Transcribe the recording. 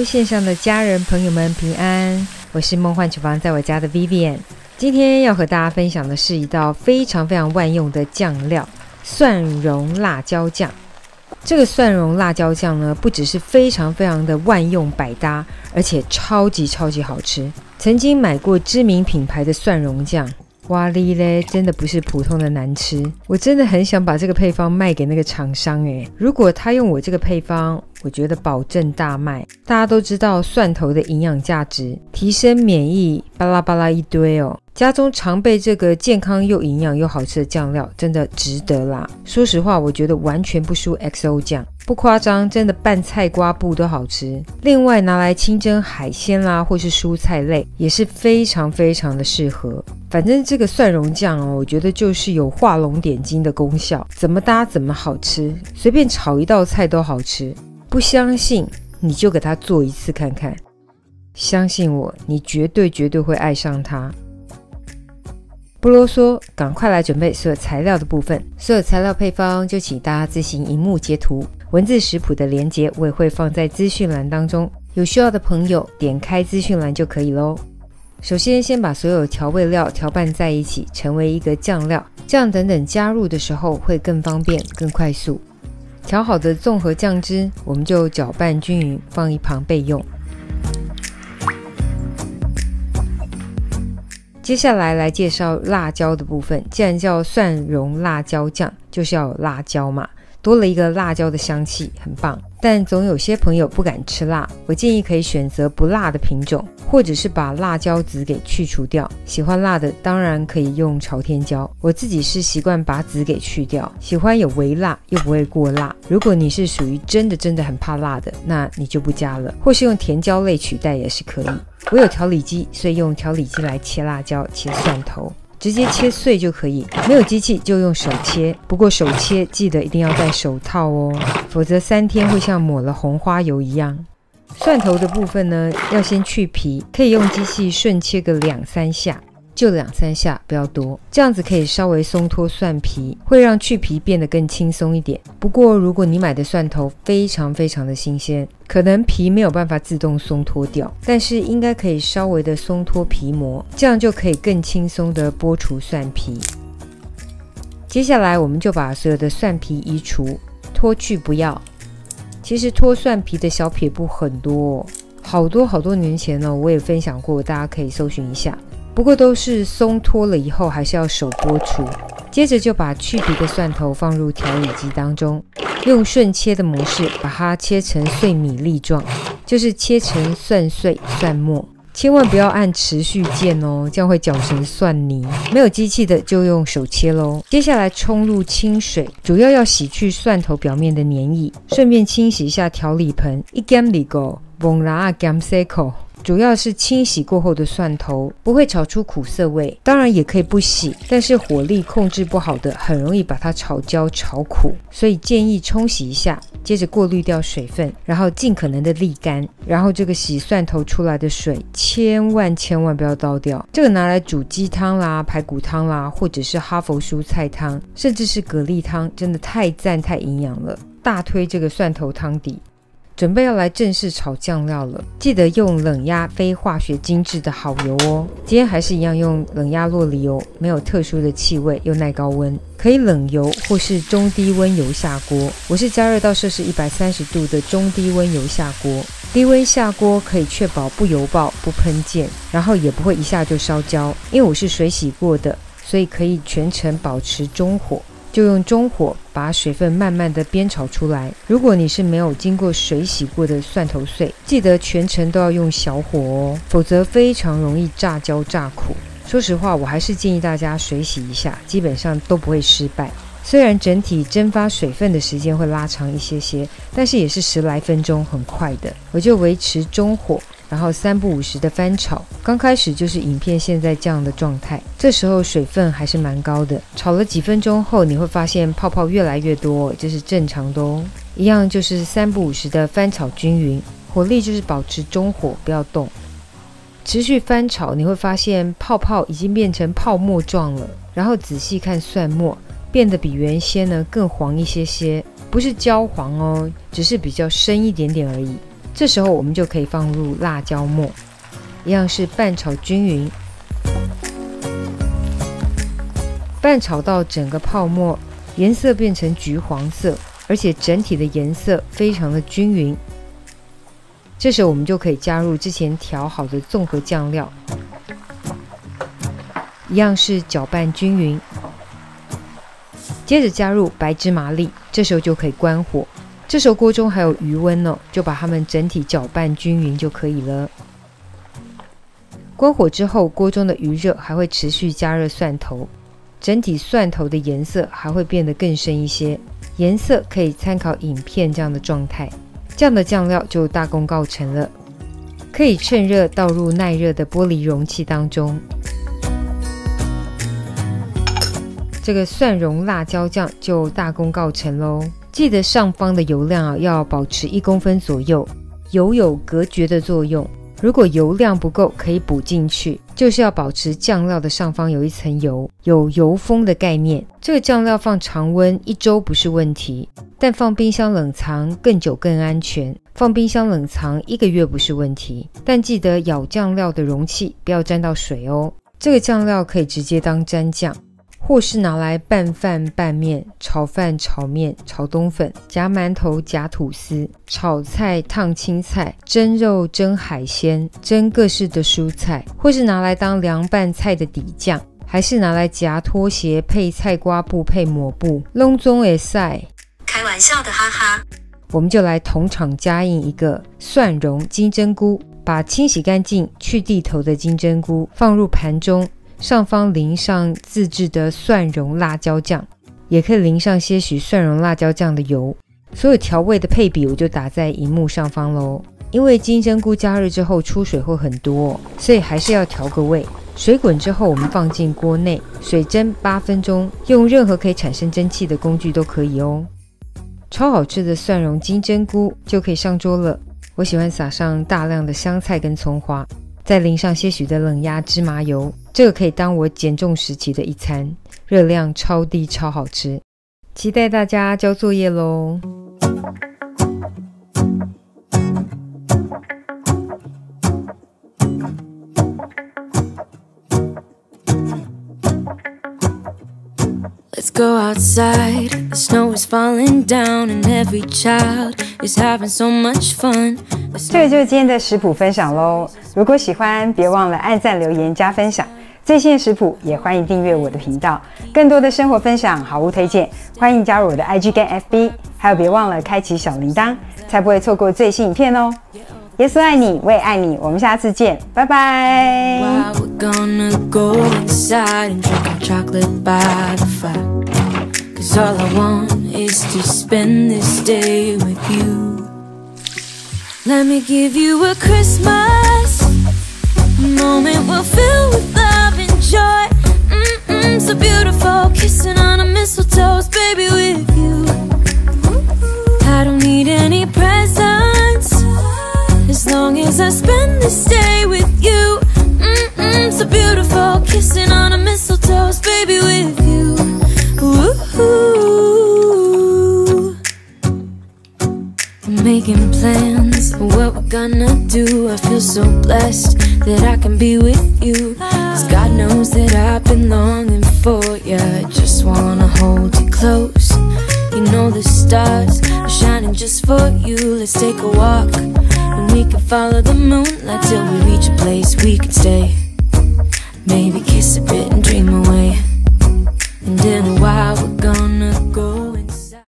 Hello， 线上的家人朋友们平安，我是梦幻厨房在我家的 Vivian。今天要和大家分享的是一道非常万用的酱料——蒜蓉辣椒酱。这个蒜蓉辣椒酱呢，不只是非常的万用百搭，而且超级好吃。曾经买过知名品牌的蒜蓉酱，哇哩嘞，真的不是普通的难吃。我真的很想把这个配方卖给那个厂商如果他用我这个配方，我觉得保证大卖。大家都知道蒜头的营养价值，提升免疫，巴拉一堆哦。家中常备这个健康又营养又好吃的酱料，真的值得啦。说实话，我觉得完全不输 XO 酱，不夸张，真的拌菜瓜布都好吃。另外拿来清蒸海鲜啦，或是蔬菜类，也是非常的适合。反正这个蒜蓉酱哦，我觉得就是有画龙点睛的功效，怎么搭怎么好吃，随便炒一道菜都好吃。不相信你就给它做一次看看，相信我，你绝对会爱上它。不啰嗦，赶快来准备所有材料的部分。所有材料配方就请大家自行荧幕截图，文字食谱的连结我也会放在资讯栏当中，有需要的朋友点开资讯栏就可以咯。首先把所有调味料调拌在一起，成为一个酱料，这样等加入的时候会更方便更快速。调好的综合酱汁我们就搅拌均匀，放一旁备用。接下来介绍辣椒的部分。既然叫蒜蓉辣椒酱，就是要有辣椒嘛，多了一个辣椒的香气，很棒。但总有些朋友不敢吃辣，我建议可以选择不辣的品种，或者是把辣椒籽给去除掉。喜欢辣的当然可以用朝天椒，我自己是习惯把籽给去掉，喜欢有微辣又不会过辣。如果你是属于真的很怕辣的，那你就不加了，或是用甜椒类取代也是可以。我有调理机，所以用调理机来切辣椒、切蒜头，直接切碎就可以。没有机器就用手切，不过手切记得一定要戴手套哦，否则3天会像抹了红花油一样。蒜头的部分呢，要先去皮，可以用机器顺切个2-3下，就2-3下，不要多，这样子可以稍微松脱蒜皮，会让去皮变得更轻松一点。不过如果你买的蒜头非常的新鲜，可能皮没有办法自动松脱掉，但是应该可以稍微的松脱皮膜，这样就可以更轻松的剥除蒜皮。接下来我们就把所有的蒜皮移除，脱去不要。其实脱蒜皮的小撇步很多哦，好多年前呢，我也分享过，大家可以搜寻一下。不过都是松脱了以后还是要手剥除。接着就把去皮的蒜头放入调理机当中，用顺切的模式把它切成碎米粒状，就是切成蒜碎蒜末。千万不要按持续键哦，这样会搅成蒜泥。没有机器的就用手切咯。接下来冲入清水，主要洗去蒜头表面的黏液，顺便清洗一下调理盆。一减里个崩拉减塞口，主要是清洗过后的蒜头不会炒出苦涩味，当然也可以不洗，但是火力控制不好的很容易把它炒焦炒苦，所以建议冲洗一下，接着过滤掉水分，然后尽可能的沥干，然后这个洗蒜头出来的水千万不要倒掉，这个拿来煮鸡汤啦、排骨汤啦，或者是哈佛蔬菜汤，甚至是蛤蜊汤，真的太赞太营养了，大推这个蒜头汤底。准备要来正式炒酱料了，记得用冷压非化学精制的好油哦。今天还是一样用冷压酪梨油，没有特殊的气味，又耐高温，可以冷油或是中低温油下锅。我是加热到摄氏130度的中低温油下锅。低温下锅可以确保不油爆、不喷溅，然后也不会一下就烧焦。因为我是水洗过的，所以可以全程保持中火。就用中火把水分慢慢的煸炒出来。如果你是没有经过水洗过的蒜头碎，记得全程都要用小火哦，否则非常容易炸焦炸苦。说实话，我还是建议大家水洗一下，基本上都不会失败。虽然整体蒸发水分的时间会拉长一些，但是也是10来分钟，很快的。我就维持中火，然后3不5时的翻炒。刚开始就是影片现在这样的状态，这时候水分还是蛮高的。炒了几分钟后，你会发现泡泡越来越多，这是正常的哦。一样就是3不5时的翻炒均匀，火力就是保持中火，不要动。持续翻炒，你会发现泡泡已经变成泡沫状了，然后仔细看蒜末，变得比原先呢更黄一些，不是焦黄哦，只是比较深一点点而已。这时候我们就可以放入辣椒末，一样是拌炒均匀，拌炒到整个泡沫颜色变成橘黄色，而且整体的颜色非常的均匀。这时候我们就可以加入之前调好的综合酱料，一样是搅拌均匀。接着加入白芝麻粒，这时候就可以关火。这时候锅中还有余温哦，就把它们整体搅拌均匀就可以了。关火之后，锅中的余热还会持续加热蒜头，整体蒜头的颜色还会变得更深一些，颜色可以参考影片这样的状态。这样的酱料就大功告成了，可以趁热倒入耐热的玻璃容器当中。这个蒜蓉辣椒酱就大功告成咯。记得上方的油量要保持1公分左右，油有隔绝的作用，如果油量不够可以补进去，就是要保持酱料的上方有一层油，有油封的概念。这个酱料放常温1周不是问题，但放冰箱冷藏更久更安全，放冰箱冷藏1个月不是问题，但记得舀酱料的容器不要沾到水哦。这个酱料可以直接当蘸酱，或是拿来拌饭拌面、炒饭炒面、炒冬粉、夹馒头夹吐司、炒菜烫青菜、蒸肉蒸海鲜、蒸各式的蔬菜，或是拿来当凉拌菜的底酱，还是拿来夹拖鞋配菜瓜布配抹布，拢总会使。开玩笑的，哈哈。我们就来同场加映一个蒜蓉金针菇，把清洗干净去蒂头的金针菇放入盘中，上方淋上自制的蒜蓉辣椒酱，也可以淋上些许蒜蓉辣椒酱的油。所有调味的配比我就打在荧幕上方咯。因为金针菇加热之后出水会很多，所以还是要调个味。水滚之后我们放进锅内，水蒸8分钟，用任何可以产生蒸汽的工具都可以哦。超好吃的蒜蓉金针菇就可以上桌了。我喜欢撒上大量的香菜跟葱花，再淋上些许的冷压芝麻油，这个可以当我减重时期的一餐，热量超低超好吃。期待大家交作业咯。Let's go outside, the snow is falling down and every child is having so much fun. 这个就是今天的食谱分享咯。如果喜欢，别忘了按赞、留言、加分享。最新的食谱也欢迎订阅我的频道，更多的生活分享、好物推荐，欢迎加入我的 IG 跟 FB， 还有别忘了开启小铃铛，才不会错过最新影片哦。耶稣爱你，我也爱你，我们下次见，拜拜。We're gonna go inside and drink our chocolate by the fire. 'Cause all I want is to spend this day with you. Let me give you a Christmas moment we'll fill with love and joy. So beautiful, kissing on a mistletoe, baby, with you. I don't need any presents as long as I spend this day with you. So beautiful, kissing on a mistletoe, baby, with you. Ooh. Making plans, what we're gonna do. I feel so blessed that I can be with you. 'Cause God knows that I've been longing for you. I just wanna hold you close. You know the stars are shining just for you. Let's take a walk and we can follow the moonlight till we reach a place we can stay. Maybe kiss a bit and dream away.